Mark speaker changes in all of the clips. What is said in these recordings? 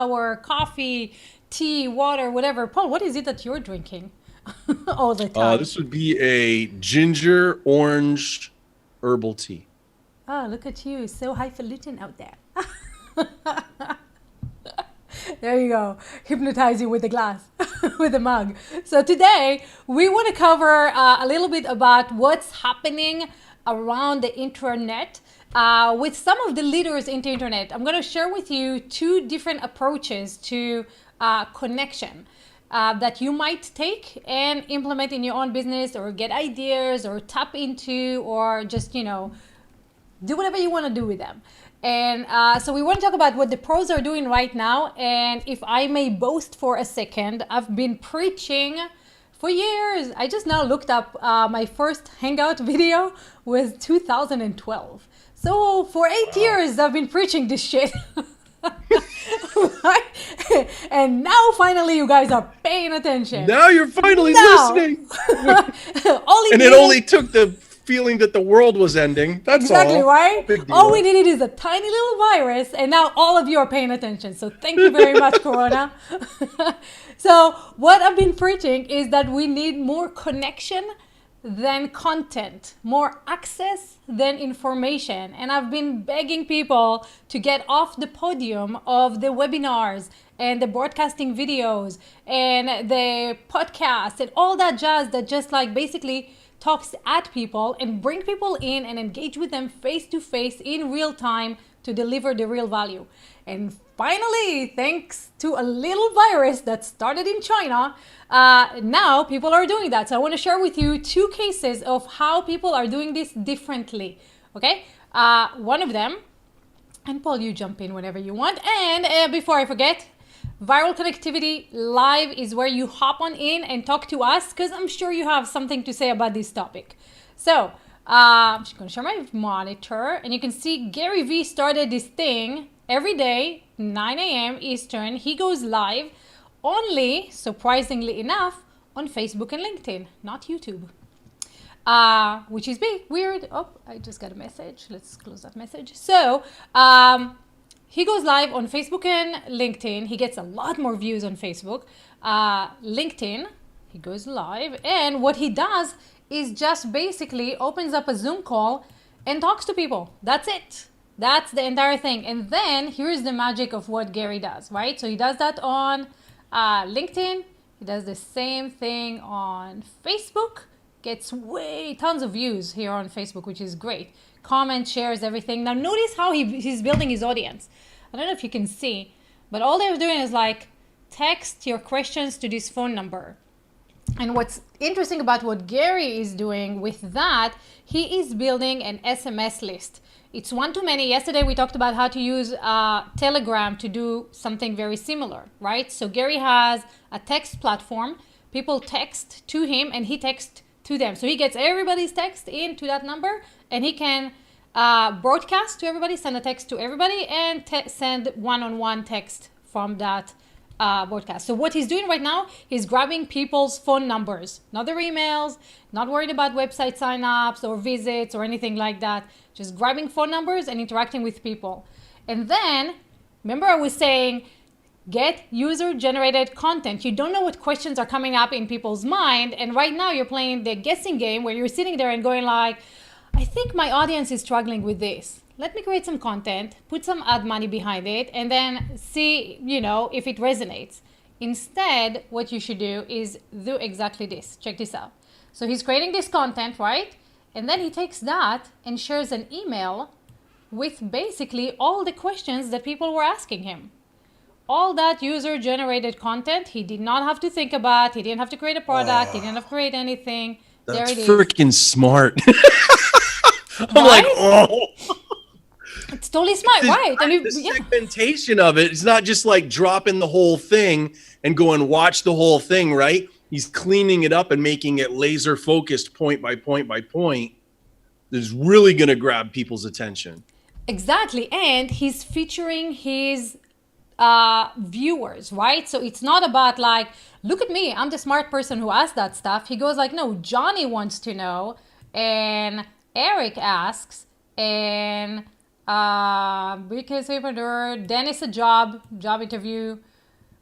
Speaker 1: or coffee, tea, water, whatever. Paul, what is it that you're drinking all the time?
Speaker 2: This would be a ginger orange herbal tea.
Speaker 1: Oh, look at you, so highfalutin out there. There you go. Hypnotize you with the glass, with the mug. So today we want to cover a little bit about what's happening around the internet with some of the leaders in the internet. I'm going to share with you two different approaches to connection that you might take and implement in your own business, or get ideas, or tap into, or just, do whatever you want to do with them. And so we want to talk about what the pros are doing right now. And if I may boast for a second, I've been preaching for years. I just now looked up my first Hangout video was 2012. So for 8 years, I've been preaching this shit. Right? And now finally you guys are paying attention.
Speaker 2: Now you're finally
Speaker 1: Now.
Speaker 2: listening.
Speaker 1: All
Speaker 2: And it only took the feeling that the world was ending. That's
Speaker 1: exactly
Speaker 2: all.
Speaker 1: right.
Speaker 2: Big deal.
Speaker 1: All we needed is a tiny little virus, and now all of you are paying attention. So thank you very much, Corona. So what I've been preaching is that we need more connection than content, more access than information. And I've been begging people to get off the podium of the webinars and the broadcasting videos and the podcasts and all that jazz that just like basically talks at people, and bring people in and engage with them face to face in real time to deliver the real value. And finally, thanks to a little virus that started in China, now people are doing that. So I want to share with you two cases of how people are doing this differently. Okay, one of them, and Paul, you jump in whenever you want. And before I forget, Viral Connectivity Live is where you hop on in and talk to us, because I'm sure you have something to say about this topic. So I'm just going to share my monitor, and you can see GaryVee started this thing every day, 9 a.m. Eastern. He goes live only, surprisingly enough, on Facebook and LinkedIn, not YouTube. Which is big, weird. Oh, I just got a message. Let's close that message. So, he goes live on Facebook and LinkedIn. He gets a lot more views on Facebook. LinkedIn, he goes live. And what he does is just basically opens up a Zoom call and talks to people. That's it. That's the entire thing. And then here's the magic of what Gary does, right? So he does that on LinkedIn. He does the same thing on Facebook. Gets tons of views here on Facebook, which is great. Comments, shares, everything. Now notice how he's building his audience. I don't know if you can see, but all they're doing is like, text your questions to this phone number. And what's interesting about what Gary is doing with that, he is building an SMS list. It's one too many. Yesterday we talked about how to use Telegram to do something very similar, right? So Gary has a text platform. People text to him and he texts to them. So he gets everybody's text into that number, and he can broadcast to everybody, send a text to everybody, and send one-on-one text from that broadcast. So what he's doing right now, he's grabbing people's phone numbers, not their emails, not worried about website signups or visits or anything like that. Just grabbing phone numbers and interacting with people. And then, remember I was saying, get user-generated content. You don't know what questions are coming up in people's mind. And right now you're playing the guessing game where you're sitting there and going like, I think my audience is struggling with this. Let me create some content, put some ad money behind it, and then see, if it resonates. Instead, what you should do is do exactly this. Check this out. So he's creating this content, right? And then he takes that and shares an email with basically all the questions that people were asking him. All that user-generated content, he did not have to think about. He didn't have to create a product. He didn't have to create anything. There
Speaker 2: That's
Speaker 1: it is.
Speaker 2: freaking smart. I'm
Speaker 1: Right?
Speaker 2: like, oh.
Speaker 1: It's totally smart, right? And
Speaker 2: The segmentation of it is not just like dropping the whole thing and go and watch the whole thing, right? He's cleaning it up and making it laser focused point by point by point. That's really going to grab people's attention.
Speaker 1: Exactly. And he's featuring his viewers, right? So it's not about like, look at me, I'm the smart person who asked that stuff. He goes like, no, Johnny wants to know, and Eric asks, and Because then it's a job interview,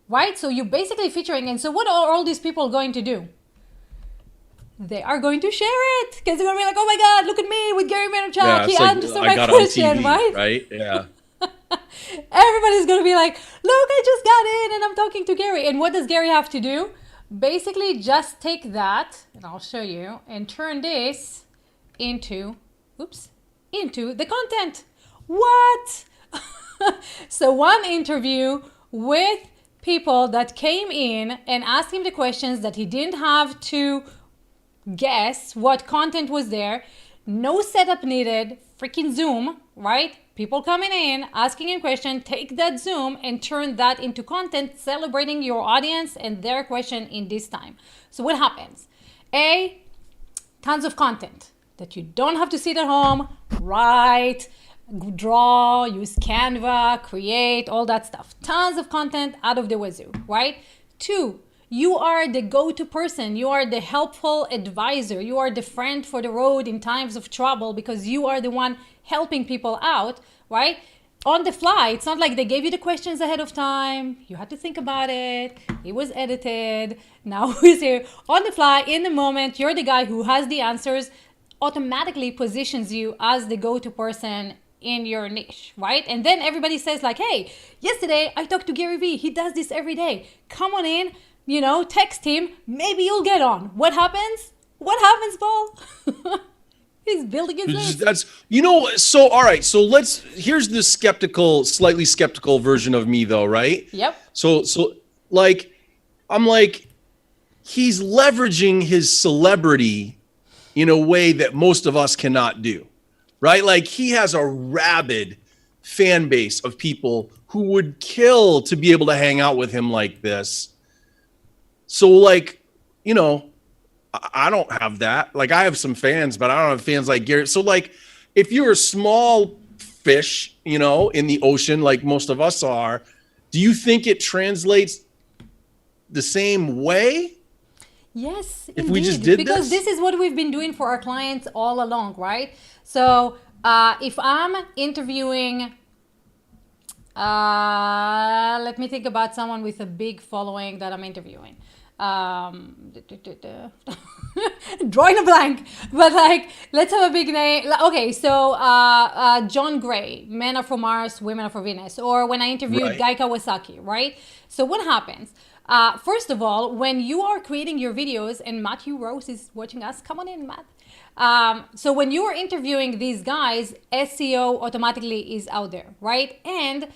Speaker 1: right? So you're basically featuring. And so what are all these people going to do? They are going to share it because they're going to be like, oh my God, look at me with Gary Vaynerchuk.
Speaker 2: Yeah,
Speaker 1: He
Speaker 2: it's like
Speaker 1: answered
Speaker 2: I
Speaker 1: my
Speaker 2: got
Speaker 1: question,
Speaker 2: on TV,
Speaker 1: right?
Speaker 2: right? Yeah.
Speaker 1: Everybody's going to be like, look, I just got in and I'm talking to Gary. And what does Gary have to do? Basically, just take that, and I'll show you, and turn this into the content. What? So one interview with people that came in and asked him the questions that he didn't have to guess what content was there. No setup needed. Freaking Zoom, right? People coming in, asking him questions, take that Zoom and turn that into content, celebrating your audience and their question in this time. So what happens? Tons of content that you don't have to sit at home, write, draw, use Canva, create, all that stuff. Tons of content out of the wazoo, right? 2, you are the go-to person. You are the helpful advisor. You are the friend for the road in times of trouble because you are the one helping people out, right? On the fly. It's not like they gave you the questions ahead of time. You had to think about it. It was edited. Now it's here. On the fly, in the moment, you're the guy who has the answers, automatically positions you as the go-to person in your niche, right? And then everybody says like, hey, yesterday I talked to GaryVee. He does this every day. Come on in. Text him, maybe you'll get on. What happens? Paul? He's building his list.
Speaker 2: So all right, so here's the slightly skeptical version of me though, right?
Speaker 1: Yep.
Speaker 2: So like, I'm like, he's leveraging his celebrity in a way that most of us cannot do, right? Like he has a rabid fan base of people who would kill to be able to hang out with him like this. So like, I don't have that. Like I have some fans, but I don't have fans like Gary. So like, if you're a small fish, in the ocean, like most of us are, do you think it translates the same way?
Speaker 1: Yes,
Speaker 2: if
Speaker 1: indeed.
Speaker 2: we just did
Speaker 1: because this is what we've been doing for our clients all along, right? So if I'm interviewing, let me think about someone with a big following that I'm interviewing. Drawing a blank, but like, let's have a big name. Okay, so John Gray, Men Are From Mars, Women Are From Venus, or when I interviewed Guy Kawasaki, right? So what happens? First of all, when you are creating your videos, and Matthew Rose is watching us, come on in, Matt. So when you are interviewing these guys, SEO automatically is out there, right? And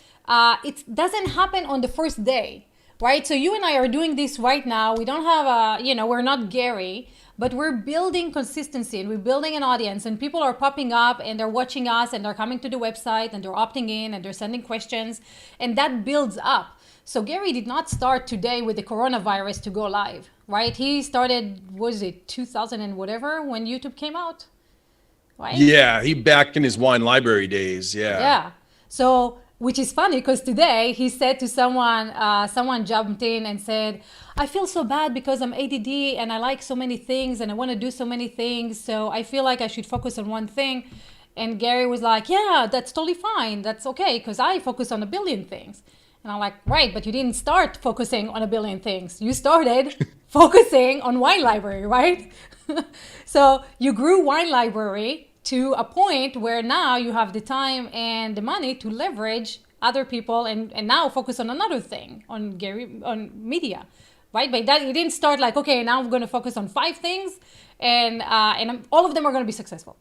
Speaker 1: it doesn't happen on the first day. Right? So you and I are doing this right now. We don't have we're not Gary, but we're building consistency and we're building an audience and people are popping up and they're watching us and they're coming to the website and they're opting in and they're sending questions and that builds up. So Gary did not start today with the coronavirus to go live, right? He started, was it 2000 and whatever when YouTube came out, right?
Speaker 2: Yeah, he back in his wine library days. Yeah.
Speaker 1: Yeah. So, which is funny because today he said to someone jumped in and said, I feel so bad because I'm ADD and I like so many things and I want to do so many things. So I feel like I should focus on one thing. And Gary was like, yeah, that's totally fine. That's okay because I focus on a billion things. And I'm like, right, but you didn't start focusing on a billion things. You started focusing on wine library, right? So you grew wine library to a point where now you have the time and the money to leverage other people and now focus on another thing, on media, right? But that you didn't start like, okay, now I'm going to focus on 5 things and all of them are going to be successful,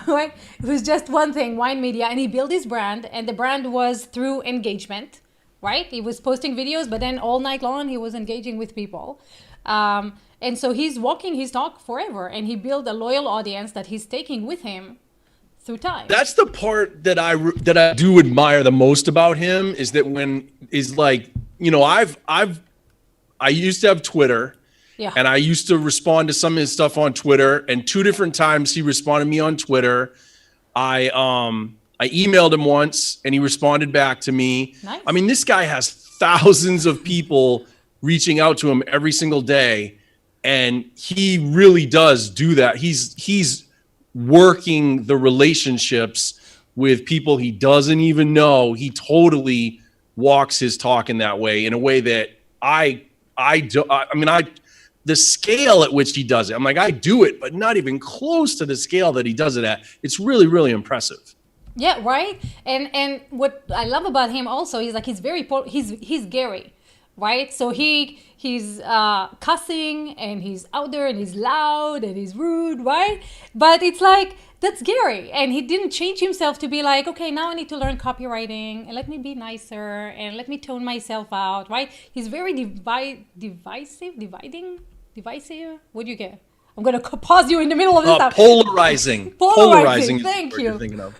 Speaker 1: right? It was just one thing, wine media, and he built his brand and the brand was through engagement, right? He was posting videos, but then all night long he was engaging with people. And so he's walking his talk forever and he built a loyal audience that he's taking with him through time.
Speaker 2: That's the part that I do admire the most about him is that I used to have Twitter and I used to respond to some of his stuff on Twitter and 2 different times he responded to me on Twitter. I emailed him once and he responded back to me.
Speaker 1: Nice.
Speaker 2: I mean, this guy has thousands of people reaching out to him every single day. And he really does do that. He's working the relationships with people he doesn't even know. He totally walks his talk in that way, in a way that the scale at which he does it, I'm like, I do it, but not even close to the scale that he does it at. It's really, really impressive.
Speaker 1: Yeah, right. And what I love about him also is like he's Gary, right? So he's cussing and he's out there and he's loud and he's rude, right? But it's like that's Gary, and he didn't change himself to be like, okay, now I need to learn copywriting and let me be nicer and let me tone myself out, right? He's very divisive. What do you get? I'm going to pause you in the middle of this stuff.
Speaker 2: Polarizing.
Speaker 1: Thank you.
Speaker 2: Thinking of.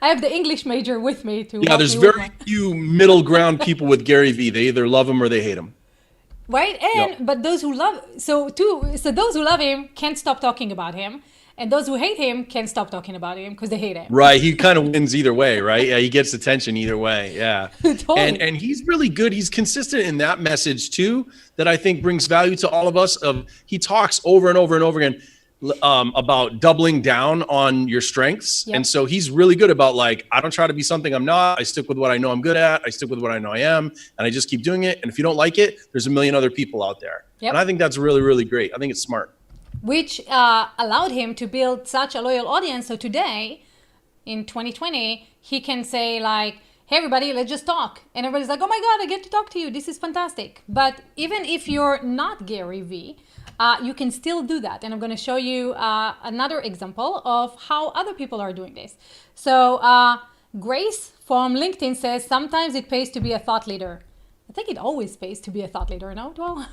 Speaker 1: I have the English major with me too.
Speaker 2: Yeah, there's very few middle ground people with GaryVee. They either love him or they hate him.
Speaker 1: Right, and but those who love so those who love him can't stop talking about him, and those who hate him can't stop talking about him because they hate him.
Speaker 2: Right, he kind of wins either way, right? Yeah, he gets attention either way. Yeah,
Speaker 1: Totally.
Speaker 2: and he's really good. He's consistent in that message too, that I think brings value to all of us. He talks over and over and over again about doubling down on your strengths.
Speaker 1: Yep.
Speaker 2: And so he's really good about like, I don't try to be something I'm not. I stick with what I know I'm good at. I stick with what I know I am, and I just keep doing it. And if you don't like it, there's a million other people out there.
Speaker 1: Yep.
Speaker 2: And I think that's really, really great. I think it's smart.
Speaker 1: Which allowed him to build such a loyal audience. So today, in 2020, he can say like, hey everybody, let's just talk. And everybody's like, oh my God, I get to talk to you. This is fantastic. But even if you're not GaryVee, you can still do that. And I'm going to show you another example of how other people are doing this. So Grace from LinkedIn says, sometimes it pays to be a thought leader. I think it always pays to be a thought leader, no? Well,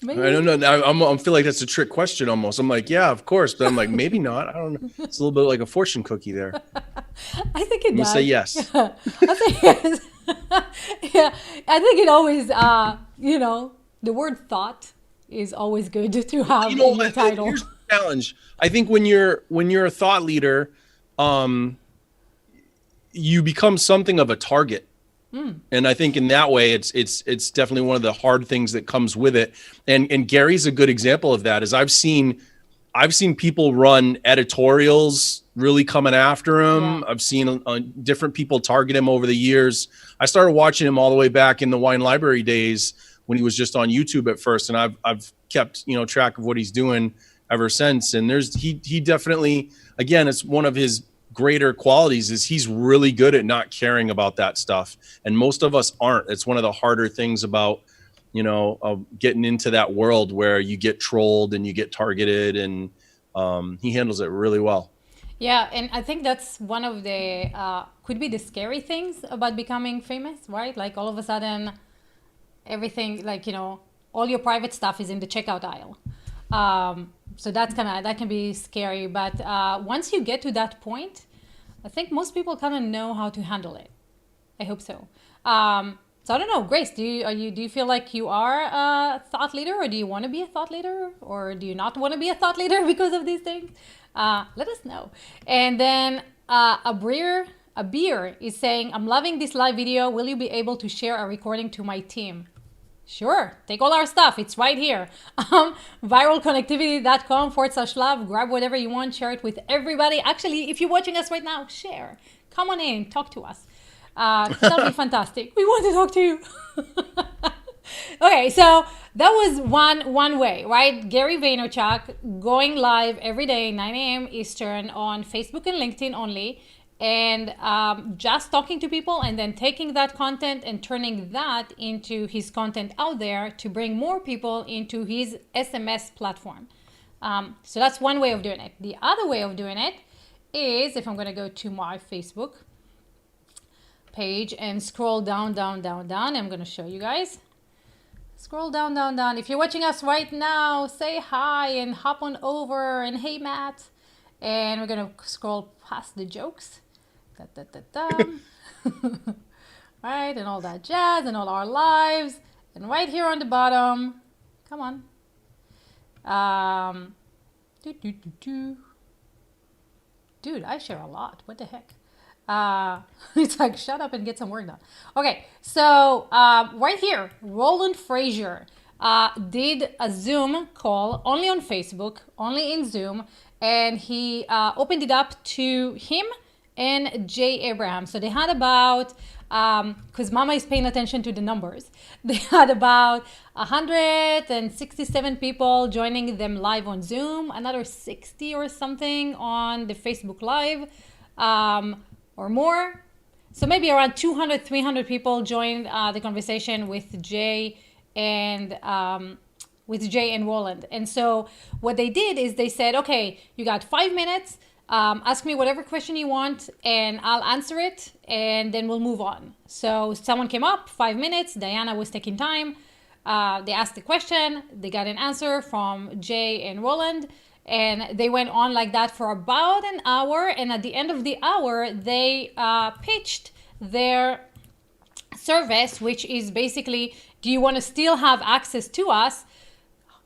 Speaker 1: maybe.
Speaker 2: I don't know. I feel like that's a trick question almost. I'm like, yeah, of course. But I'm like, maybe not. I don't know. It's a little bit like a fortune cookie there.
Speaker 1: I think it does.
Speaker 2: I'm going to say yes.
Speaker 1: I think yes. Yeah, I think it always, the word thought is always good to have in your title.
Speaker 2: Here's the challenge. I think when you're a thought leader, you become something of a target. And I think in that way, it's definitely one of the hard things that comes with it. And Gary's a good example of that. Is I've seen people run editorials really coming after him. Yeah. I've seen different people target him over the years. I started watching him all the way back in the Wine Library days when he was just on YouTube at first, and I've kept track of what he's doing ever since. And he definitely, again, it's one of his greater qualities is he's really good at not caring about that stuff, and most of us aren't. It's one of the harder things about getting into that world where you get trolled and you get targeted, and he handles it really well.
Speaker 1: Yeah, and I think that's one of the could be the scary things about becoming famous, right? Like all of a sudden everything, like all your private stuff is in the checkout aisle. So that can be scary, but once you get to that point, I think most people kind of know how to handle it. I hope so. So I don't know, Grace, do you feel like you are a thought leader, or do you want to be a thought leader, or do you not want to be a thought leader because of these things? Let us know. And then a beer is saying, I'm loving this live video. Will you be able to share a recording to my team? Sure, take all our stuff. It's right here. Viralconnectivity.com/love. Grab whatever you want, share it with everybody. Actually, if you're watching us right now, share. Come on in, talk to us. That'll be fantastic. We want to talk to you. Okay, so that was one way, right? Gary Vaynerchuk going live every day, 9 a.m. Eastern on Facebook and LinkedIn only. And just talking to people and then taking that content and turning that into his content out there to bring more people into his SMS platform. So that's one way of doing it. The other way of doing it is, if I'm going to go to my Facebook page and scroll down, I'm going to show you guys. Scroll down. If you're watching us right now, say hi and hop on over and hey, Matt. And we're going to scroll past the jokes. Right, and all that jazz and all our lives, and right here on the bottom, come on, dude, I share a lot. What the heck? It's like, shut up and get some work done. Okay, so right here, Roland Fraiser did a Zoom call only on Facebook, only in Zoom, and he opened it up to him and Jay Abraham. So they had about, because Mama is paying attention to the numbers, they had about 167 people joining them live on Zoom, another 60 or something on the Facebook Live, or more. So maybe around 200, 300 people joined the conversation with Jay and Roland. And so what they did is they said, okay, you got 5 minutes. Ask me whatever question you want and I'll answer it and then we'll move on. So someone came up, 5 minutes. Diana was taking time. They asked the question. They got an answer from Jay and Roland. And they went on like that for about an hour. And at the end of the hour, they pitched their service, which is basically, do you want to still have access to us?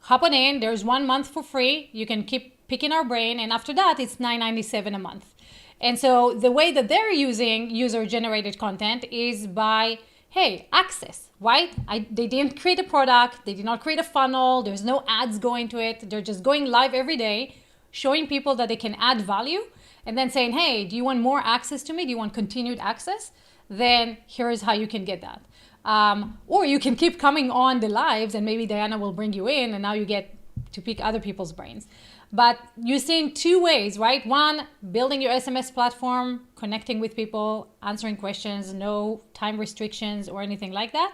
Speaker 1: Hop on in. There's 1 month for free. You can keep picking our brain. And after that, it's $9.97 a month. And so the way that they're using user-generated content is by, hey, access, right? They didn't create a product. They did not create a funnel. There's no ads going to it. They're just going live every day, showing people that they can add value and then saying, hey, do you want more access to me? Do you want continued access? Then here's how you can get that. Or you can keep coming on the lives and maybe Diana will bring you in and now you get to pick other people's brains. But you're seeing two ways, right? One, building your SMS platform, connecting with people, answering questions, no time restrictions or anything like that.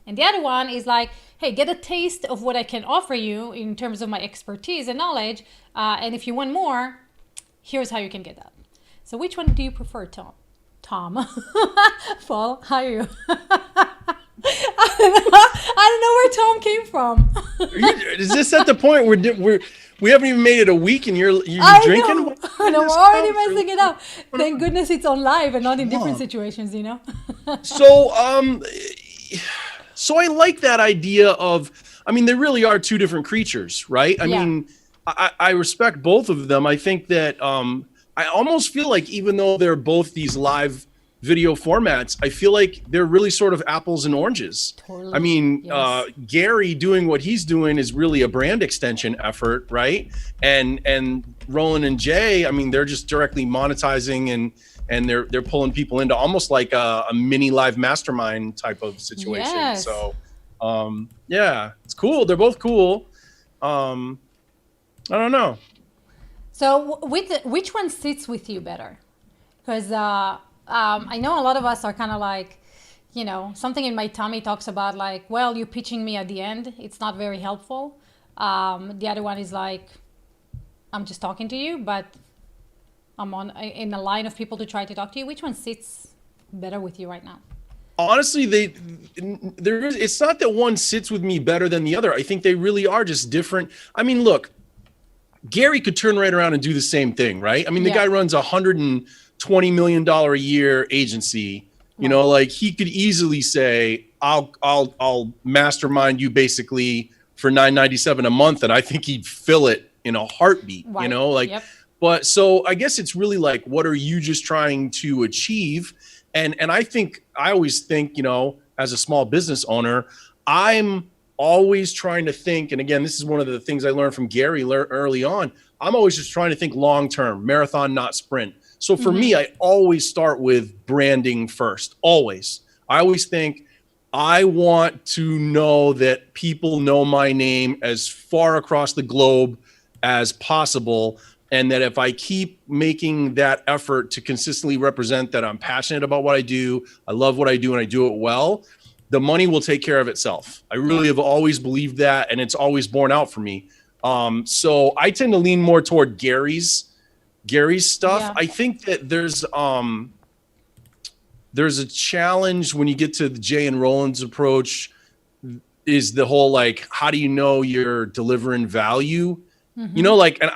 Speaker 1: And the other one is like, hey, get a taste of what I can offer you in terms of my expertise and knowledge. And if you want more, here's how you can get that. So which one do you prefer, Tom? Paul, how are you? I don't know where Tom came from.
Speaker 2: Is this at the point where we haven't even made it a week and you're drinking?
Speaker 1: Know. And I'm already messing it up. Thank goodness it's on live and not in different situations, you know?
Speaker 2: So I like that idea of, I mean, they really are two different creatures, right? I mean, I respect both of them. I think that I almost feel like even though they're both these live video formats, I feel like they're really sort of apples and oranges.
Speaker 1: Totally.
Speaker 2: I mean,
Speaker 1: yes.
Speaker 2: Gary doing what he's doing is really a brand extension effort, right? And Roland and Jay, I mean, they're just directly monetizing and they're pulling people into almost like a mini live mastermind type of situation.
Speaker 1: Yes.
Speaker 2: So, yeah, it's cool. They're both cool. I don't know.
Speaker 1: So which one sits with you better? Because I know a lot of us are kind of like, you know, something in my tummy talks about like, well, you're pitching me at the end. It's not very helpful. The other one is like, I'm just talking to you, but I'm in a line of people to try to talk to you. Which one sits better with you right now?
Speaker 2: Honestly, it's not that one sits with me better than the other. I think they really are just different. I mean, look, Gary could turn right around and do the same thing, right? I mean, the guy runs $120 million a year agency. You know, like he could easily say, I'll mastermind you basically for $9.97 a month, and I think he'd fill it in a heartbeat. You know, like. But so I guess it's really like, what are you just trying to achieve? And I always think, you know, as a small business owner, I'm always trying to think, and again, this is one of the things I learned from Gary early on. I'm always just trying to think long-term, marathon, not sprint. So for me, I always start with branding first, always. I always think I want to know that people know my name as far across the globe as possible. And that if I keep making that effort to consistently represent that I'm passionate about what I do, I love what I do, and I do it well, the money will take care of itself. I really have always believed that, and it's always borne out for me. So I tend to lean more toward Gary's stuff. Yeah. I think that there's a challenge when you get to the Jay and Roland's approach is the whole, like, how do you know you're delivering value? You know, like, and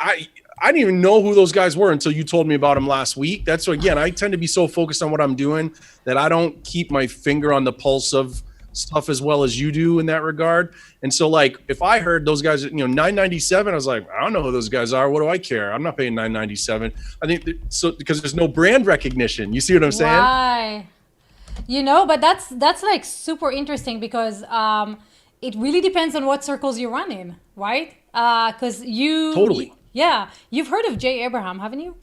Speaker 2: I didn't even know who those guys were until you told me about them last week. That's so, again, I tend to be so focused on what I'm doing that I don't keep my finger on the pulse of stuff as well as you do in that regard. And so, like, if I heard those guys, you know, $9.97, I was like, I don't know who those guys are. What do I care? I'm not paying $9.97. I think so because there's no brand recognition. You see what I'm saying?
Speaker 1: Why? You know, but that's like super interesting because it really depends on what circles you run in, right? Because
Speaker 2: Totally.
Speaker 1: Yeah. You've heard of Jay Abraham, haven't you?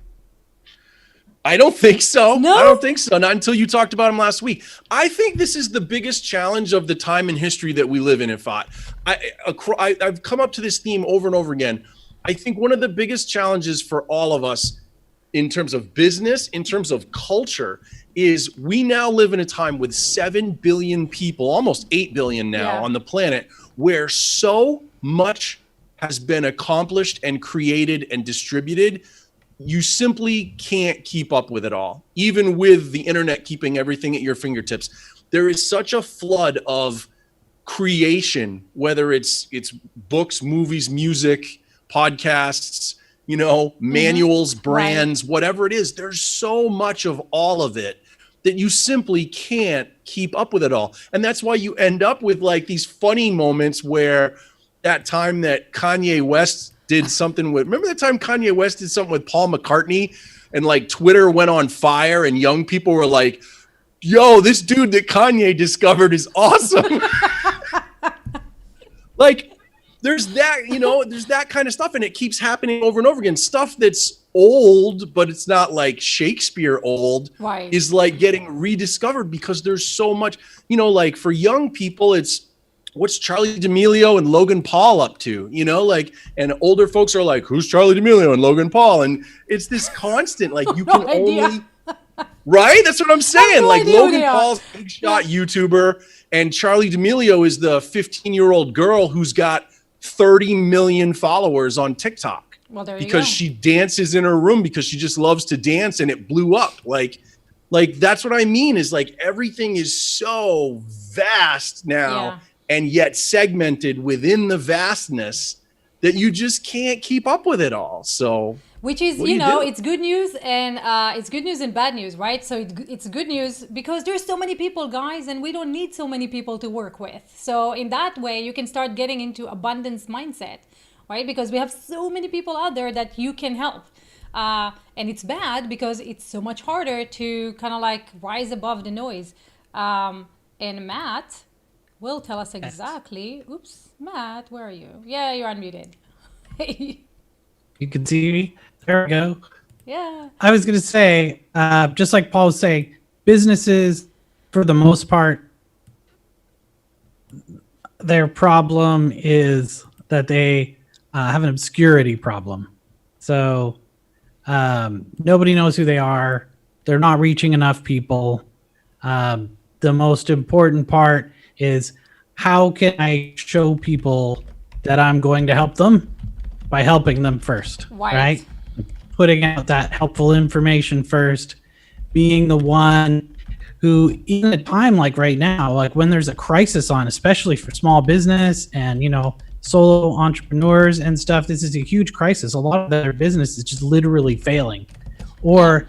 Speaker 2: I don't think so.
Speaker 1: No?
Speaker 2: I don't think so. Not until you talked about him last week. I think this is the biggest challenge of the time in history that we live in, Yifat. I've come up to this theme over and over again. I think one of the biggest challenges for all of us in terms of business, in terms of culture, is we now live in a time with 7 billion people, almost 8 billion now on the planet, where so much has been accomplished and created and distributed. You simply can't keep up with it all, even with the internet keeping everything at your fingertips. There is such a flood of creation, whether it's books, movies, music, podcasts, manuals, brands, whatever it is. There's so much of all of it that you simply can't keep up with it all. And that's why you end up with like these funny moments where that time that Kanye West did something with, remember the time Kanye West did something with Paul McCartney and like Twitter went on fire and young people were like, yo, this dude that Kanye discovered is awesome. Like there's that, there's that kind of stuff and it keeps happening over and over again. Stuff that's old, but it's not like Shakespeare old, is like getting rediscovered because there's so much, like for young people, it's, what's Charlie D'Amelio and Logan Paul up to? And older folks are like, who's Charlie D'Amelio and Logan Paul? And it's this constant, like you can only, right? That's what I'm saying. Like Logan Paul's a big shot YouTuber and Charlie D'Amelio is the 15-year-old girl who's got 30 million followers on TikTok.
Speaker 1: Well, there you
Speaker 2: because
Speaker 1: go.
Speaker 2: she dances in her room because she just loves to dance and it blew up. Like that's what I mean is like everything is so vast now. And yet segmented within the vastness that you just can't keep up with it all. So,
Speaker 1: which is, it's good news and it's good news and bad news, right? So it's good news because there's so many people, guys, and we don't need so many people to work with. So in that way, you can start getting into abundance mindset, right? Because we have so many people out there that you can help. And it's bad because it's so much harder to kind of like rise above the noise. And Matt will tell us exactly. Oops, Matt, where are you? Yeah, you're unmuted.
Speaker 3: You can see me. There we go.
Speaker 1: Yeah.
Speaker 3: I was going to say, just like Paul was saying, businesses, for the most part, their problem is that they have an obscurity problem. So nobody knows who they are. They're not reaching enough people. The most important part is how can I show people that I'm going to help them by helping them first, right? Putting out that helpful information first, being the one who, in a time like right now, like when there's a crisis on, especially for small business and, solo entrepreneurs and stuff, this is a huge crisis. A lot of their business is just literally failing. Or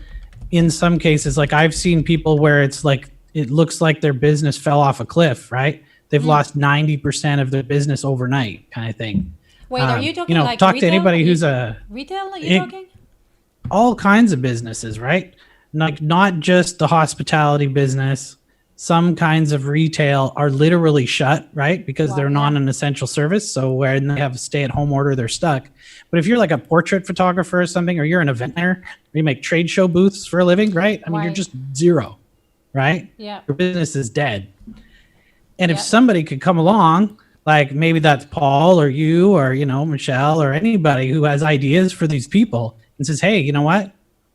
Speaker 3: in some cases, like I've seen people where it's like, it looks like their business fell off a cliff, right? They've lost 90% of their business overnight, kind of thing.
Speaker 1: Wait, are you talking like
Speaker 3: talk
Speaker 1: retail?
Speaker 3: to anybody who's a
Speaker 1: retail? Are you talking?
Speaker 3: All kinds of businesses, right? Like not just the hospitality business. Some kinds of retail are literally shut, right? Because they're not an essential service. So when they have a stay-at-home order, they're stuck. But if you're like a portrait photographer or something, or you're an event planner, or you make trade show booths for a living, right? I mean, you're just zero. Right?
Speaker 1: Yeah.
Speaker 3: Your business is dead. And if somebody could come along, like maybe that's Paul or you or, Michelle or anybody who has ideas for these people and says, hey, you know what?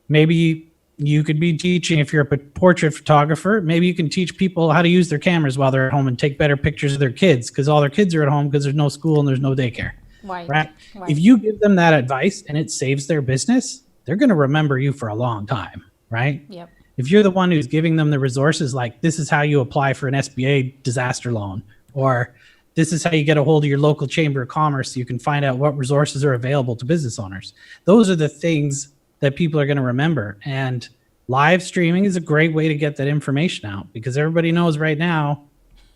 Speaker 3: Maybe you could be teaching, if you're a portrait photographer, maybe you can teach people how to use their cameras while they're at home and take better pictures of their kids because all their kids are at home because there's no school and there's no daycare. Right? If you give them that advice and it saves their business, they're going to remember you for a long time. Right?
Speaker 1: Yep.
Speaker 3: If you're the one who's giving them the resources, like this is how you apply for an SBA disaster loan, or this is how you get a hold of your local chamber of commerce so you can find out what resources are available to business owners. Those are the things that people are going to remember. And live streaming is a great way to get that information out because everybody knows right now,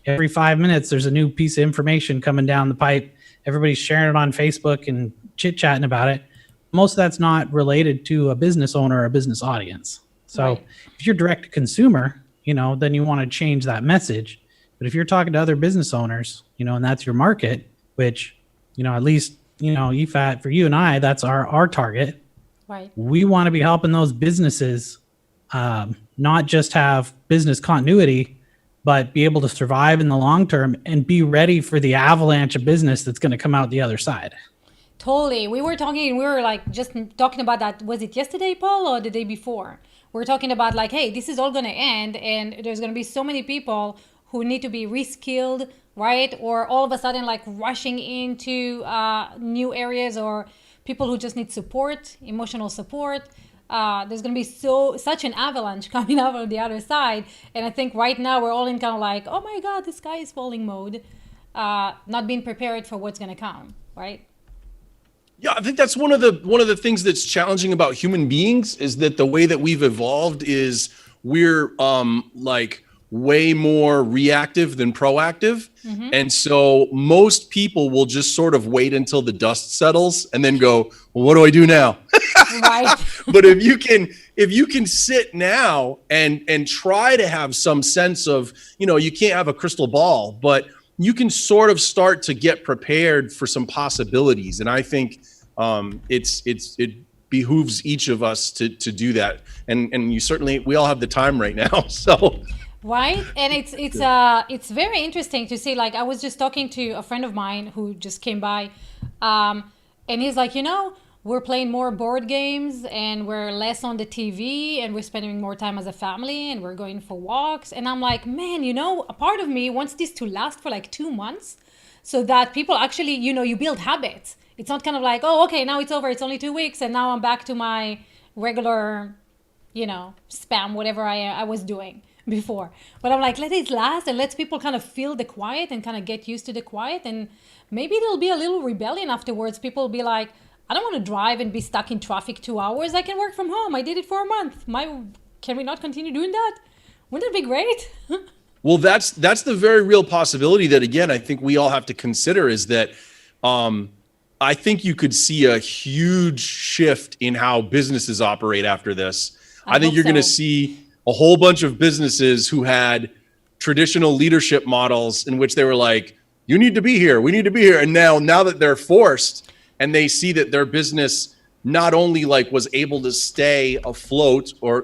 Speaker 3: every 5 minutes, there's a new piece of information coming down the pipe. Everybody's sharing it on Facebook and chit-chatting about it. Most of that's not related to a business owner or a business audience. So if you're direct to consumer, then you want to change that message. But if you're talking to other business owners, and that's your market, which, at least Yifat, for you and I, that's our target.
Speaker 1: Right.
Speaker 3: We want to be helping those businesses not just have business continuity, but be able to survive in the long term and be ready for the avalanche of business that's going to come out the other side.
Speaker 1: Totally. We were like just talking about that. Was it yesterday, Paul, or the day before? We're talking about like, hey, this is all going to end, and there's going to be so many people who need to be reskilled, right? Or all of a sudden like rushing into new areas, or people who just need support, emotional support. There's going to be such an avalanche coming out on the other side. And I think right now we're all in kind of like, oh my God, the sky is falling mode, not being prepared for what's going to come, right?
Speaker 2: Yeah, I think that's one of the things that's challenging about human beings is that the way that we've evolved is we're like way more reactive than proactive. Mm-hmm. And so most people will just sort of wait until the dust settles and then go, well, what do I do now?
Speaker 1: Right.
Speaker 2: But if you can sit now and try to have some sense of, you can't have a crystal ball, but you can sort of start to get prepared for some possibilities. And I think it behooves each of us to do that. And we all have the time right now. So.
Speaker 1: Right. And it's very interesting to see, like, I was just talking to a friend of mine who just came by, and he's like, we're playing more board games and we're less on the TV and we're spending more time as a family and we're going for walks. And I'm like, man, a part of me wants this to last for like 2 months so that people actually, you build habits. It's not kind of like, oh, okay, now it's over. It's only 2 weeks. And now I'm back to my regular, spam, whatever I was doing before. But I'm like, let it last and let people kind of feel the quiet and kind of get used to the quiet. And maybe there'll be a little rebellion afterwards. People will be like, I don't want to drive and be stuck in traffic 2 hours. I can work from home. I did it for a month. Can we not continue doing that? Wouldn't that be great?
Speaker 2: Well, that's the very real possibility that, again, I think we all have to consider is that I think you could see a huge shift in how businesses operate after this. I think you're going to see a whole bunch of businesses who had traditional leadership models in which they were like, you need to be here. We need to be here. And now that they're forced, and they see that their business not only like was able to stay afloat or,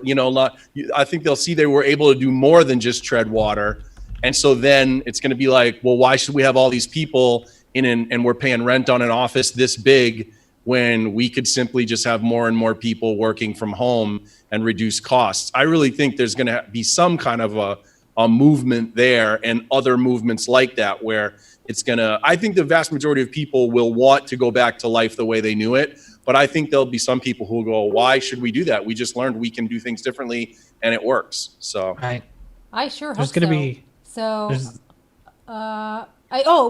Speaker 2: I think they'll see they were able to do more than just tread water. And so then it's going to be like, well, why should we have all these people and we're paying rent on an office this big when we could simply just have more and more people working from home and reduce costs? I really think there's going to be some kind of a movement there and other movements like that where I think the vast majority of people will want to go back to life the way they knew it. But I think there'll be some people who will go, why should we do that? We just learned we can do things differently and it works. So
Speaker 3: right.
Speaker 1: I sure
Speaker 3: there's
Speaker 1: hope
Speaker 3: gonna
Speaker 1: so.
Speaker 3: Be,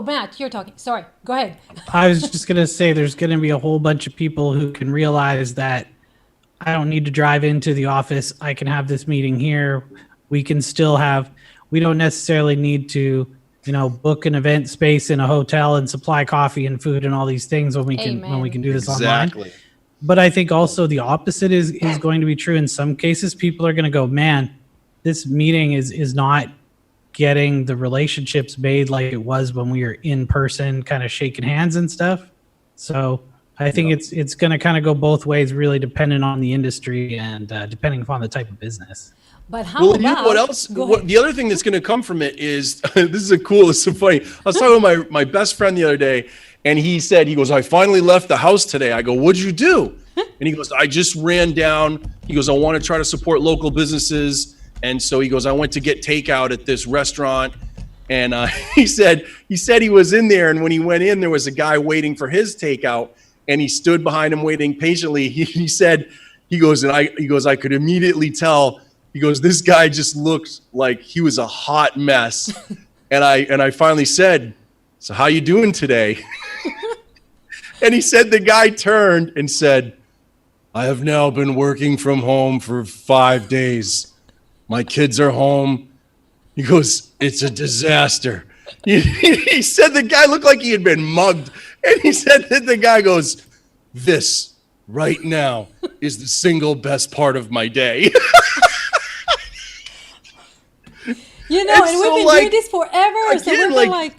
Speaker 1: Matt, you're talking. Sorry, go ahead.
Speaker 3: I was just going to say there's going to be a whole bunch of people who can realize that I don't need to drive into the office. I can have this meeting here. We don't necessarily need to book an event space in a hotel and supply coffee and food and all these things when we can do this online. But I think also the opposite is going to be true. In some cases, people are going to go, man, this meeting is not getting the relationships made like it was when we were in person, kind of shaking hands and stuff. So I think it's going to kind of go both ways, really depending on the industry and depending upon the type of business.
Speaker 1: But how about,
Speaker 2: you know what else? The other thing that's going to come from it is, this is so funny. I was talking with my best friend the other day, and he goes, I finally left the house today. I go, what'd you do? And he goes, I just ran down. He goes, I want to try to support local businesses. And so he goes, I went to get takeout at this restaurant. And he said he was in there. And when he went in, there was a guy waiting for his takeout. And he stood behind him waiting patiently. He goes, I could immediately tell. He goes, this guy just looked like he was a hot mess. And I finally said, so how you doing today? And he said, the guy turned and said, I have now been working from home for 5 days. My kids are home. He goes, it's a disaster. He said the guy looked like he had been mugged. And he said that the guy goes, this right now is the single best part of my day.
Speaker 1: And we've been doing this forever.
Speaker 2: Again,
Speaker 1: So we're like,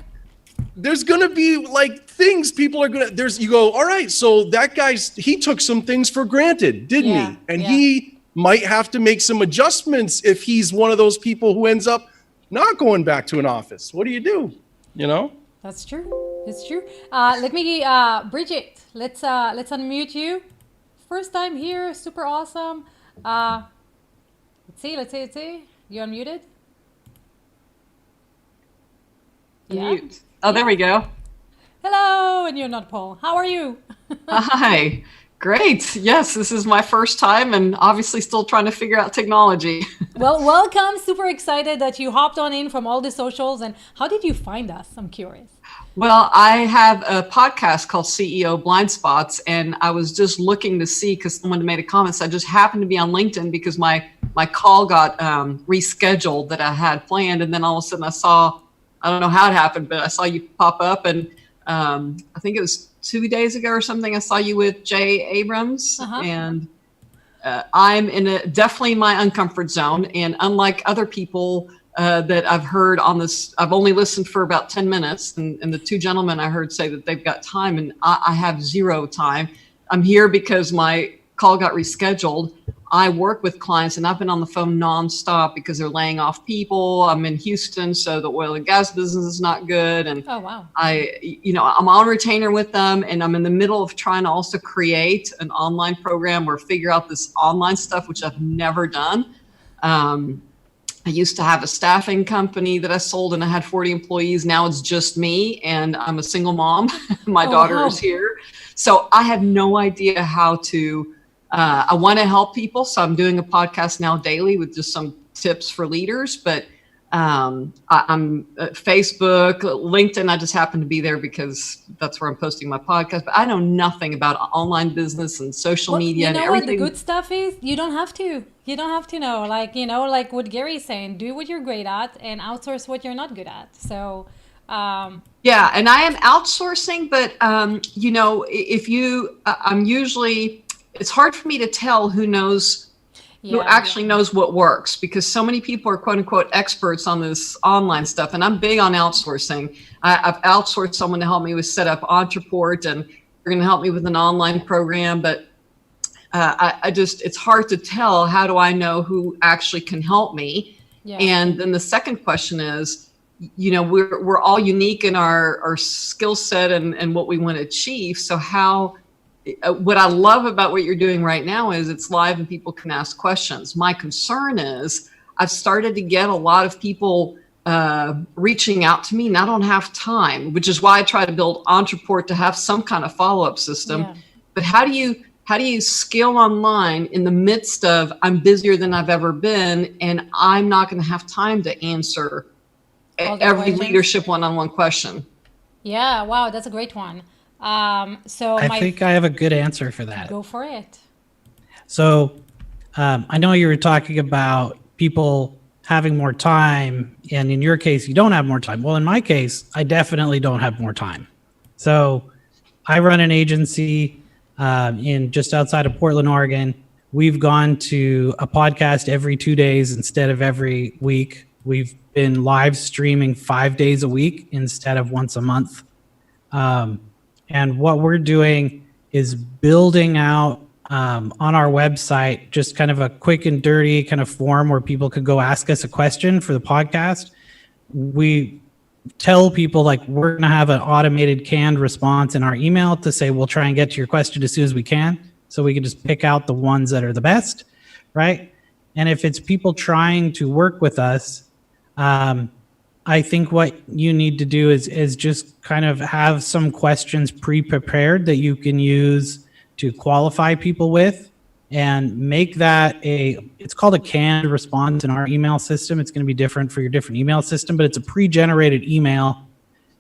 Speaker 2: there's going to be like things people are going to, you go, all right, so that he took some things for granted, didn't he? And he might have to make some adjustments if he's one of those people who ends up not going back to an office. What do you do? You know?
Speaker 1: That's true. It's true. Let me, Bridget, let's unmute you. First time here, super awesome. Let's see. You unmuted?
Speaker 4: Mute. Oh, there we go.
Speaker 1: Hello, and you're not Paul. How are you?
Speaker 4: Hi. Great. Yes, this is my first time and obviously still trying to figure out technology.
Speaker 1: Well, welcome. Super excited that you hopped on in from all the socials. And how did you find us? I'm curious.
Speaker 4: Well, I have a podcast called CEO Blind Spots, and I was just looking to see because someone made a comment. So I just happened to be on LinkedIn because my call got rescheduled that I had planned. And then all of a sudden I don't know how it happened, but I saw you pop up, and I think it was 2 days ago or something. I saw you with Jay Abrams, and I'm in definitely my uncomfort zone. And unlike other people that I've heard on this, I've only listened for about 10 minutes, and the two gentlemen I heard say that they've got time, and I have zero time. I'm here because my call got rescheduled. I work with clients, and I've been on the phone nonstop because they're laying off people. I'm in Houston, so the oil and gas business is not good. And
Speaker 1: oh, wow.
Speaker 4: I'm on retainer with them, and I'm in the middle of trying to also create an online program or figure out this online stuff, which I've never done. I used to have a staffing company that I sold, and I had 40 employees. Now it's just me, and I'm a single mom. My daughter is here. So I have no idea how to, I want to help people. So I'm doing a podcast now daily with just some tips for leaders, but I'm Facebook, LinkedIn. I just happen to be there because that's where I'm posting my podcast, but I know nothing about online business and social media and everything.
Speaker 1: What the good stuff is? You don't have to know, like what Gary's saying, do what you're great at and outsource what you're not good at. So,
Speaker 4: yeah, and I am outsourcing, but it's hard for me to tell who actually knows what works, because so many people are quote unquote experts on this online stuff. And I'm big on outsourcing. I've outsourced someone to help me with set up Entreport, and they're going to help me with an online program. But it's hard to tell. How do I know who actually can help me? Yeah. And then the second question is, we're all unique in our skill set and what we want to achieve. So what I love about what you're doing right now is it's live and people can ask questions. My concern is I've started to get a lot of people reaching out to me, and I don't have time, which is why I try to build Entreport to have some kind of follow-up system. Yeah. But how do you scale online in the midst of I'm busier than I've ever been, and I'm not going to have time to answer every leadership one-on-one question?
Speaker 1: Yeah, wow, that's a great one.
Speaker 3: I think I have a good answer for that.
Speaker 1: Go for it.
Speaker 3: So I know you were talking about people having more time, and in your case, you don't have more time. Well, in my case, I definitely don't have more time. So I run an agency in just outside of Portland, Oregon. We've gone to a podcast every 2 days instead of every week. We've been live streaming 5 days a week instead of once a month. And what we're doing is building out on our website just kind of a quick and dirty kind of form where people could go ask us a question for the podcast. We tell people like we're going to have an automated canned response in our email to say we'll try and get to your question as soon as we can, so we can just pick out the ones that are the best, right? And if it's people trying to work with us, I think what you need to do is just kind of have some questions pre-prepared that you can use to qualify people with, and make that it's called a canned response in our email system. It's going to be different for your different email system, but it's a pre-generated email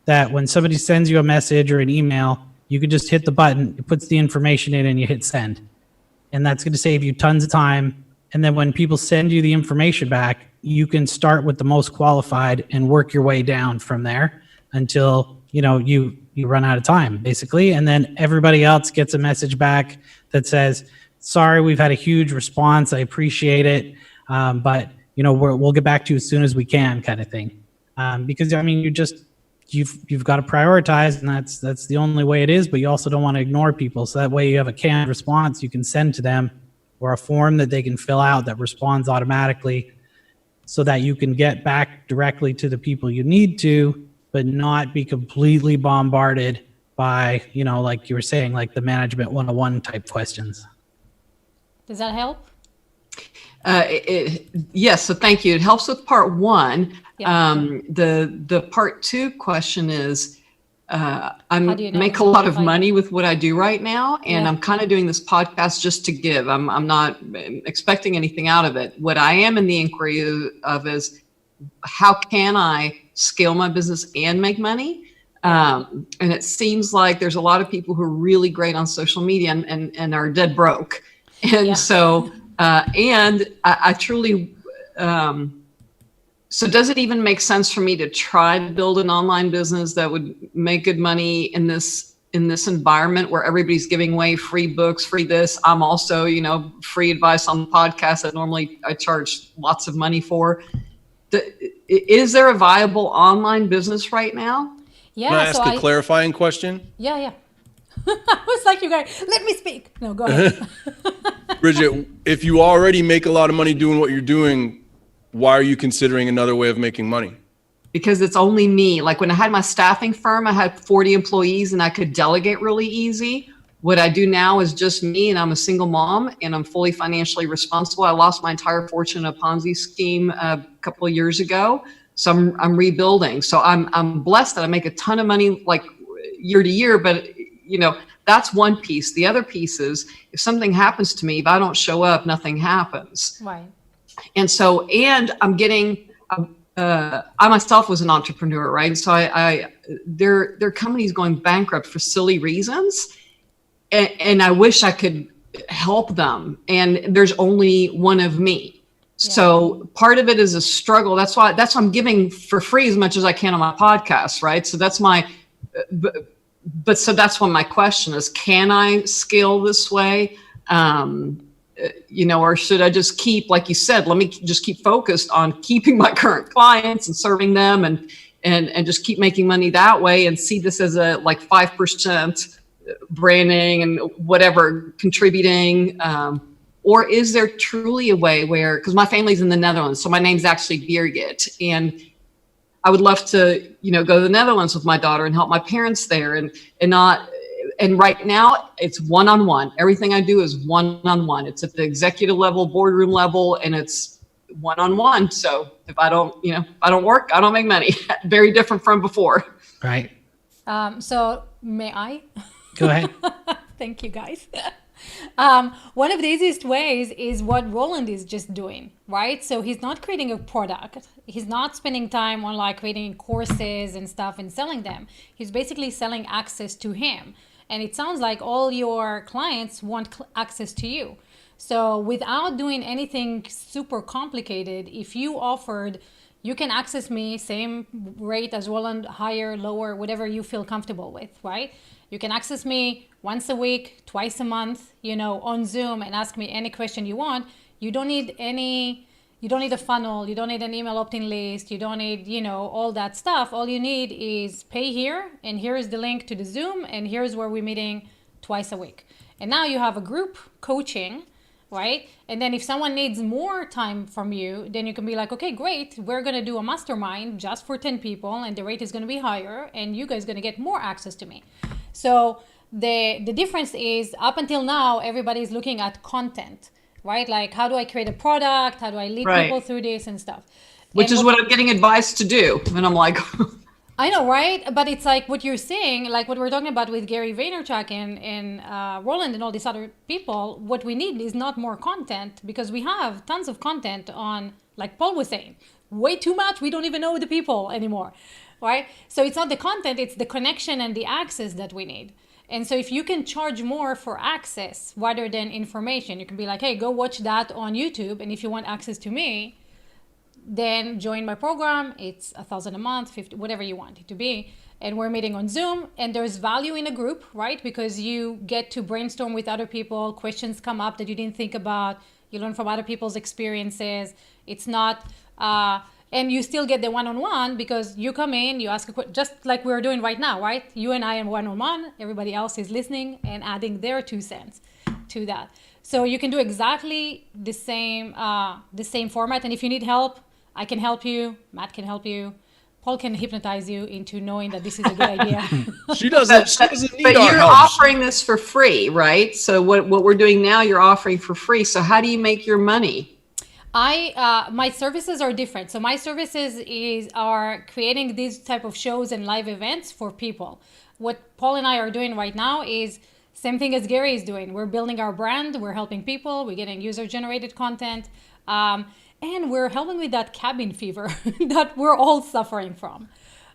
Speaker 3: that when somebody sends you a message or an email, you can just hit the button, it puts the information in, and you hit send. And that's going to save you tons of time. And then when people send you the information back, you can start with the most qualified and work your way down from there until you run out of time, basically. And then everybody else gets a message back that says, sorry, we've had a huge response, I appreciate it, but we'll get back to you as soon as we can, kind of thing. Because you just you've got to prioritize, and that's the only way it is. But you also don't want to ignore people. So that way you have a canned response you can send to them, or a form that they can fill out that responds automatically, so that you can get back directly to the people you need to, but not be completely bombarded by, like you were saying, like the management 101 type questions.
Speaker 1: Does that help?
Speaker 4: Yes. So thank you. It helps with part one.
Speaker 1: Yeah.
Speaker 4: The part two question is, I
Speaker 1: do you
Speaker 4: make a
Speaker 1: know?
Speaker 4: lot of money with what I do right now, and
Speaker 1: Yeah.
Speaker 4: I'm kind of doing this podcast just to give. I'm not expecting anything out of it. What I am in the inquiry of is, how can I scale my business and make money? And it seems like there's a lot of people who are really great on social media and are dead broke. And
Speaker 1: Yeah.
Speaker 4: so, and I truly, so does it even make sense for me to try to build an online business that would make good money in this environment where everybody's giving away free books, free this? I'm also, free advice on the podcast that normally I charge lots of money for. Is there a viable online business right now?
Speaker 1: Yeah.
Speaker 2: Can I ask a clarifying question?
Speaker 1: Yeah. I was like, you guys, let me speak. No, go ahead.
Speaker 2: Bridget, if you already make a lot of money doing what you're doing, why are you considering another way of making money?
Speaker 4: Because it's only me. Like when I had my staffing firm, I had 40 employees and I could delegate really easy. What I do now is just me, and I'm a single mom, and I'm fully financially responsible. I lost my entire fortune in a Ponzi scheme a couple of years ago. So I'm rebuilding. So I'm blessed that I make a ton of money like year to year, but that's one piece. The other piece is, if something happens to me, if I don't show up, nothing happens.
Speaker 1: Right.
Speaker 4: And so, and I'm getting, I myself was an entrepreneur, right? So there are companies going bankrupt for silly reasons. And I wish I could help them. And there's only one of me. So part of it is a struggle. That's why I'm giving for free as much as I can on my podcast, right? So that's my, so that's what my question is: can I scale this way? Or should I just keep, like you said, let me just keep focused on keeping my current clients and serving them, and just keep making money that way, and see this as a like 5% branding and whatever contributing. Or is there truly a way where, because my family's in the Netherlands, so my name's actually Birgit, and I would love to, go to the Netherlands with my daughter and help my parents there, and right now it's one-on-one. Everything I do is one-on-one. It's at the executive level, boardroom level, and it's one-on-one. So if I don't work, I don't make money. Very different from before.
Speaker 3: Right.
Speaker 1: So may I?
Speaker 3: Go ahead.
Speaker 1: Thank you, guys. One of the easiest ways is what Roland is just doing, right? So he's not creating a product. He's not spending time on like creating courses and stuff and selling them. He's basically selling access to him. And it sounds like all your clients want access to you. So without doing anything super complicated, if you offered, you can access me, same rate as Roland, higher, lower, whatever you feel comfortable with, right? You can access me once a week, twice a month, on Zoom, and ask me any question you want. You don't need a funnel. You don't need an email opt-in list. You don't need, all that stuff. All you need is pay here, and here is the link to the Zoom, and here's where we're meeting twice a week. And now you have a group coaching, right? And then if someone needs more time from you, then you can be like, okay, great. We're going to do a mastermind just for 10 people, and the rate is going to be higher, and you guys are going to get more access to me. So the difference is, up until now, everybody's looking at content, right? Like, how do I create a product? How do I lead people through this and stuff?
Speaker 4: Which is what I'm getting advice to do. And I'm like...
Speaker 1: I know, right? But it's like what you're saying, like what we're talking about with Gary Vaynerchuk and Roland and all these other people. What we need is not more content, because we have tons of content on, like Paul was saying, way too much. We don't even know the people anymore, right? So it's not the content, it's the connection and the access that we need. And so if you can charge more for access rather than information, you can be like, hey, go watch that on YouTube. And if you want access to me, then join my program. It's $1,000 a month, 50, whatever you want it to be. And we're meeting on Zoom, and there's value in a group, right? Because you get to brainstorm with other people. Questions come up that you didn't think about. You learn from other people's experiences. It's not and you still get the one-on-one because you come in, you ask a question, just like we're doing right now, right? You and I am one-on-one, everybody else is listening and adding their 2 cents to that. So you can do exactly the same format. And if you need help, I can help you, Matt can help you, Paul can hypnotize you into knowing that this is a good idea.
Speaker 2: She doesn't need
Speaker 4: but
Speaker 2: our
Speaker 4: you're
Speaker 2: help.
Speaker 4: offering this for free, right? So what we're doing now, you're offering for free. So how do you make your money?
Speaker 1: My services are different. So my services are creating these type of shows and live events for people. What Paul and I are doing right now is same thing as Gary is doing. We're building our brand. We're helping people. We're getting user-generated content. And we're helping with that cabin fever that we're all suffering from,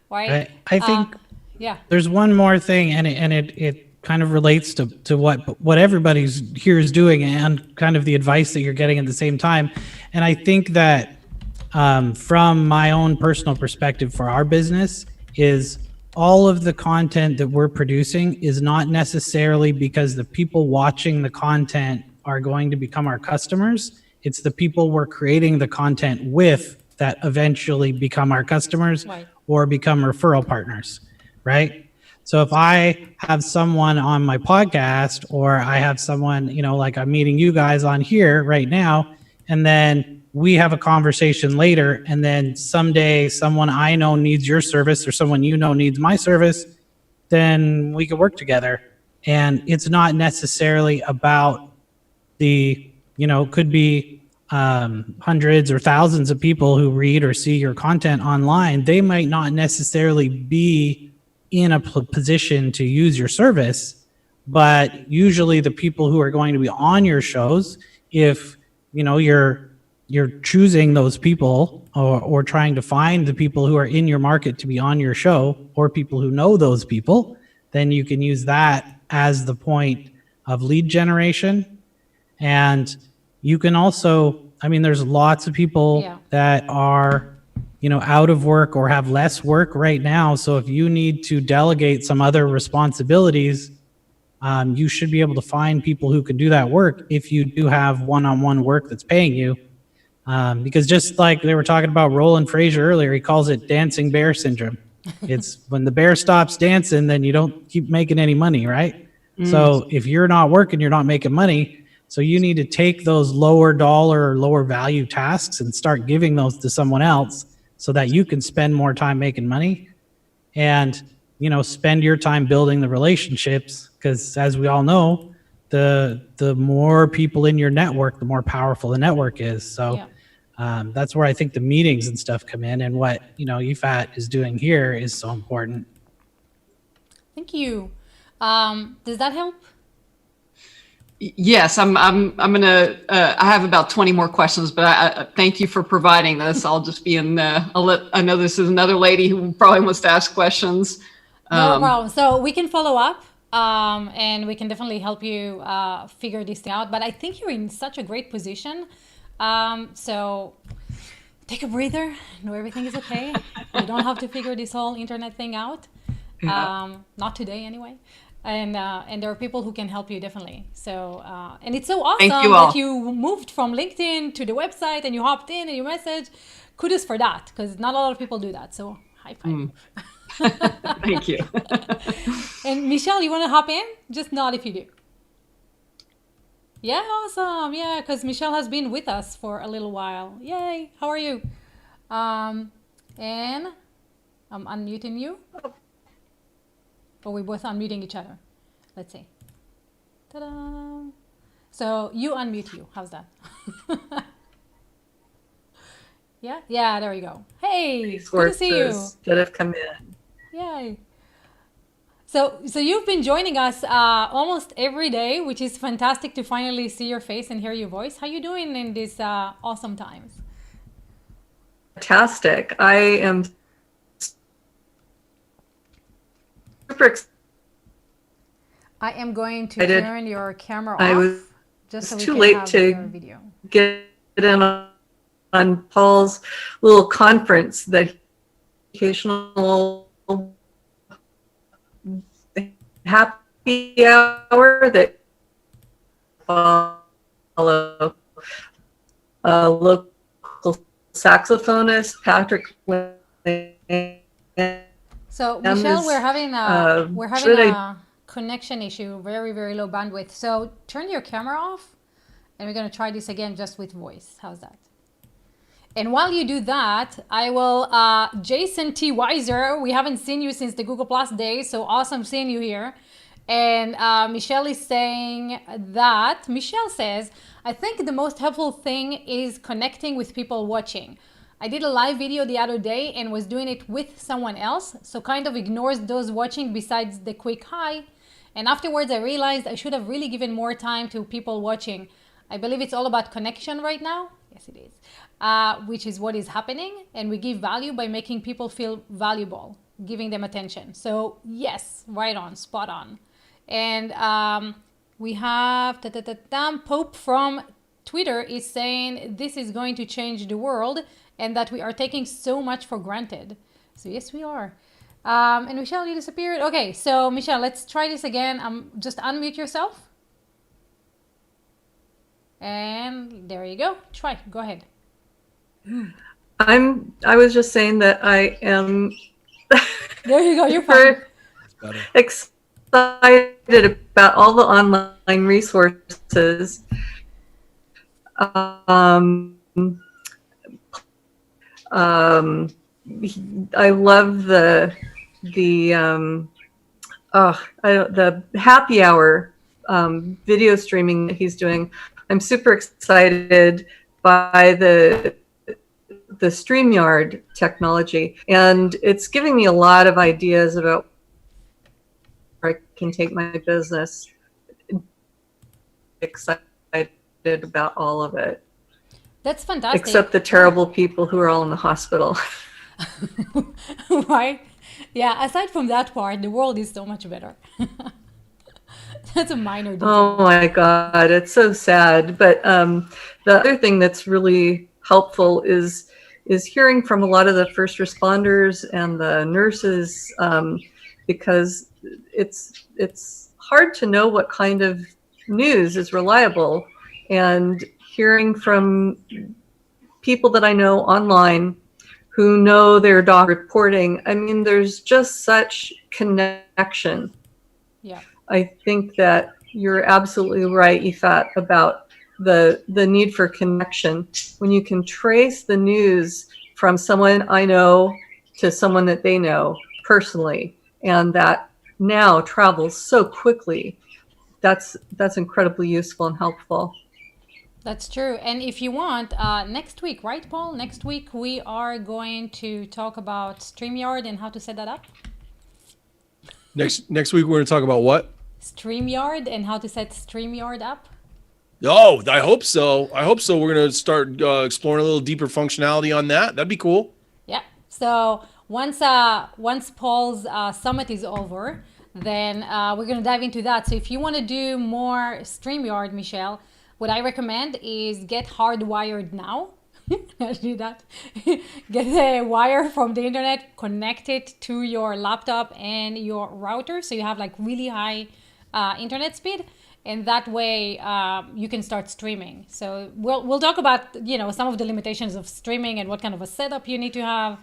Speaker 1: right?
Speaker 3: I think
Speaker 1: yeah.
Speaker 3: There's one more thing, and it kind of relates to what everybody's here is doing and kind of the advice that you're getting at the same time. And I think that from my own personal perspective for our business is all of the content that we're producing is not necessarily because the people watching the content are going to become our customers. It's the people we're creating the content with that eventually become our customers or become referral partners, right? So if I have someone on my podcast or I have someone, like I'm meeting you guys on here right now, and then we have a conversation later, and then someday someone I know needs your service or someone needs my service, then we can work together. And it's not necessarily about could be hundreds or thousands of people who read or see your content online. They might not necessarily be in a position to use your service, but usually the people who are going to be on your shows, if you're choosing those people or trying to find the people who are in your market to be on your show or people who know those people, then you can use that as the point of lead generation. And you can also, there's lots of people that are, out of work or have less work right now. So if you need to delegate some other responsibilities, you should be able to find people who can do that work if you do have one-on-one work that's paying you. Because just like they were talking about Roland Fraiser earlier, he calls it dancing bear syndrome. It's when the bear stops dancing, then you don't keep making any money, right? So if you're not working, you're not making money. So you need to take those lower dollar or lower value tasks and start giving those to someone else so that you can spend more time making money and, spend your time building the relationships. Because as we all know, the more people in your network, the more powerful the network is. So that's where I think the meetings and stuff come in, and what, Yifat is doing here is so important.
Speaker 1: Thank you. Does that help?
Speaker 4: Yes, I'm gonna. I have about 20 more questions, but I thank you for providing this. I'll just be in. I know this is another lady who probably wants to ask questions.
Speaker 1: No problem. So we can follow up, and we can definitely help you figure this thing out. But I think you're in such a great position. So take a breather. Know everything is okay. You don't have to figure this whole internet thing out. Not today, anyway. And there are people who can help you definitely. So and it's so awesome that you moved from LinkedIn to the website and you hopped in and you messaged. Kudos for that, because not a lot of people do that. So high five.
Speaker 4: Thank you.
Speaker 1: And Michelle, you want to hop in? Just nod if you do. Yeah, awesome. Yeah, because Michelle has been with us for a little while. Yay! How are you? And I'm unmuting you. Or we both unmuting each other. Let's see. Ta-da! So you unmute you. How's that? Yeah? Yeah, there we go. Hey, good to see you.
Speaker 5: That have come in.
Speaker 1: Yay. So you've been joining us almost every day, which is fantastic to finally see your face and hear your voice. How you doing in these awesome times?
Speaker 5: Fantastic. I am super excited.
Speaker 1: I am going to turn your camera off.
Speaker 5: I was
Speaker 1: just so we
Speaker 5: too
Speaker 1: can
Speaker 5: late
Speaker 1: have
Speaker 5: to
Speaker 1: your video.
Speaker 5: get in on Paul's little conference, that occasional happy hour that follow local saxophonist, Patrick Lamb.
Speaker 1: So Michelle,
Speaker 5: is,
Speaker 1: we're having
Speaker 5: should
Speaker 1: a connection issue, very, very low bandwidth. So turn your camera off and we're going to try this again just with voice. How's that? And while you do that, I will, Jason T. Weiser, we haven't seen you since the Google Plus days, so awesome seeing you here. And Michelle is saying that, Michelle says, I think the most helpful thing is connecting with people watching. I did a live video the other day and was doing it with someone else, so kind of ignores those watching besides the quick hi. And afterwards I realized I should have really given more time to people watching. I believe it's all about connection right now. Yes, it is. Which is what is happening. And we give value by making people feel valuable, giving them attention. So yes, right on, spot on. And we have Pope from Twitter is saying this is going to change the world and that we are taking so much for granted. So yes, we are. And Michelle, you disappeared. Okay, so Michelle, let's try this again. Just unmute yourself. And there you go. Go ahead.
Speaker 5: I was just saying that I am
Speaker 1: there you go, you're fine.
Speaker 5: Excited about all the online resources. I love the happy hour video streaming that he's doing. I'm super excited by the StreamYard technology, and it's giving me a lot of ideas about where I can take my business. Excited about all of it.
Speaker 1: That's fantastic.
Speaker 5: Except the terrible people who are all in the hospital.
Speaker 1: Right? Yeah, aside from that part, the world is so much better. That's a minor detail.
Speaker 5: Oh my God, it's so sad. But the other thing that's really helpful is hearing from a lot of the first responders and the nurses, because it's hard to know what kind of news is reliable. And hearing from people that I know online who know their doctor reporting, I mean, there's just such connection.
Speaker 1: Yeah.
Speaker 5: I think that you're absolutely right, Yifat, about the need for connection. When you can trace the news from someone I know to someone that they know personally, and that now travels so quickly, that's incredibly useful and helpful.
Speaker 1: That's true. And if you want, next week, right, Paul? Next week we are going to talk about StreamYard and how to set that up.
Speaker 2: Next week we're going to talk about what?
Speaker 1: StreamYard and how to set StreamYard up.
Speaker 2: Oh, I hope so. We're going to start exploring a little deeper functionality on that. That'd be cool.
Speaker 1: Yeah. So once Paul's summit is over, then we're going to dive into that. So if you want to do more StreamYard, Michelle, what I recommend is get hardwired now. Do that. Get a wire from the internet, connect it to your laptop and your router, so you have like really high internet speed, and that way you can start streaming. So we'll talk about some of the limitations of streaming and what kind of a setup you need to have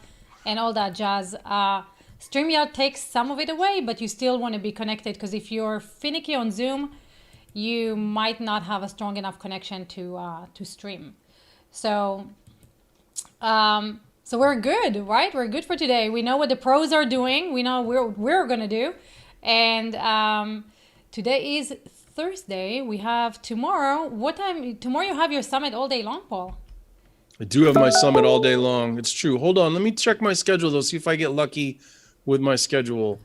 Speaker 1: and all that jazz. StreamYard takes some of it away, but you still want to be connected, because if you're finicky on Zoom, you might not have a strong enough connection to stream. So we're good, right? We're good for today. We know what the pros are doing. We know what we're going to do. And today is Thursday. We have tomorrow. What time? Tomorrow you have your summit all day long, Paul.
Speaker 2: I do have my summit all day long. It's true. Hold on. Let me check my schedule, though, see if I get lucky with my schedule.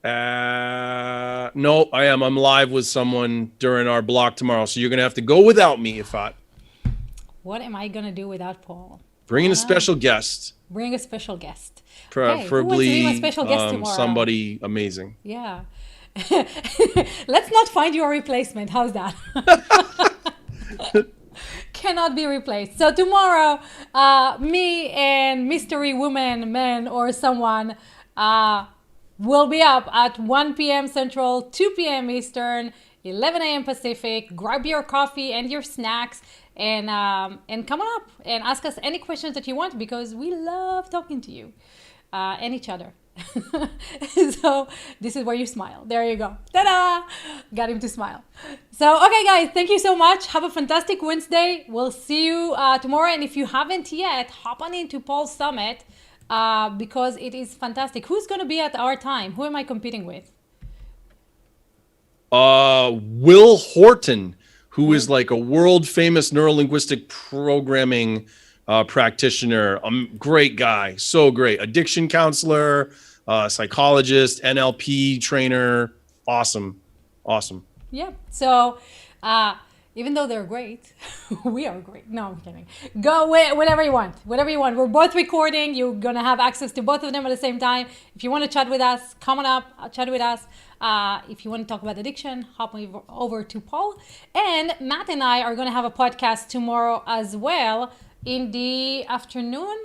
Speaker 2: No, I am. I'm live with someone during our block tomorrow. So you're going to have to go without me, Yifat.
Speaker 1: What am I going to do without Paul?
Speaker 2: Bring in a special guest.
Speaker 1: Bring a special guest.
Speaker 2: Preferably
Speaker 1: okay, special guest
Speaker 2: somebody amazing.
Speaker 1: Yeah. Let's not find you a replacement. How's that? Cannot be replaced. So tomorrow, me and mystery woman, man, or someone will be up at 1 p.m. Central, 2 p.m. Eastern 11 a.m. Pacific. Grab your coffee and your snacks and come on up and ask us any questions that you want, because we love talking to you and each other. So this is where you smile. There you go. Ta-da! Got him to smile. So, okay, guys, thank you so much. Have a fantastic Wednesday. We'll see you tomorrow. And if you haven't yet, hop on into Paul's Summit because it is fantastic. Who's going to be at our time? Who am I competing with?
Speaker 2: Will Horton, who is like a world famous neurolinguistic programming practitioner, great guy, so great, addiction counselor, psychologist, NLP trainer, awesome.
Speaker 1: Yeah. So even though they're great, we are great. No, I'm kidding. Go whatever you want. We're both recording. You're gonna have access to both of them at the same time. If you want to chat with us, come on up, chat with us. If you want to talk about addiction, hop over to Paul. And Matt and I are gonna have a podcast tomorrow as well in the afternoon.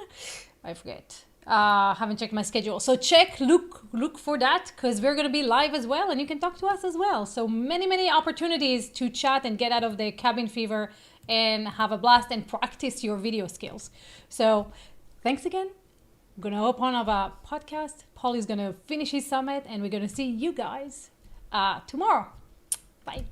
Speaker 1: I forget. Haven't checked my schedule. So look for that, because we're going to be live as well, and you can talk to us as well. So many opportunities to chat and get out of the cabin fever and have a blast and practice your video skills. So thanks again. I'm going to open up a podcast. Paul is going to finish his summit, and we're going to see you guys tomorrow. Bye.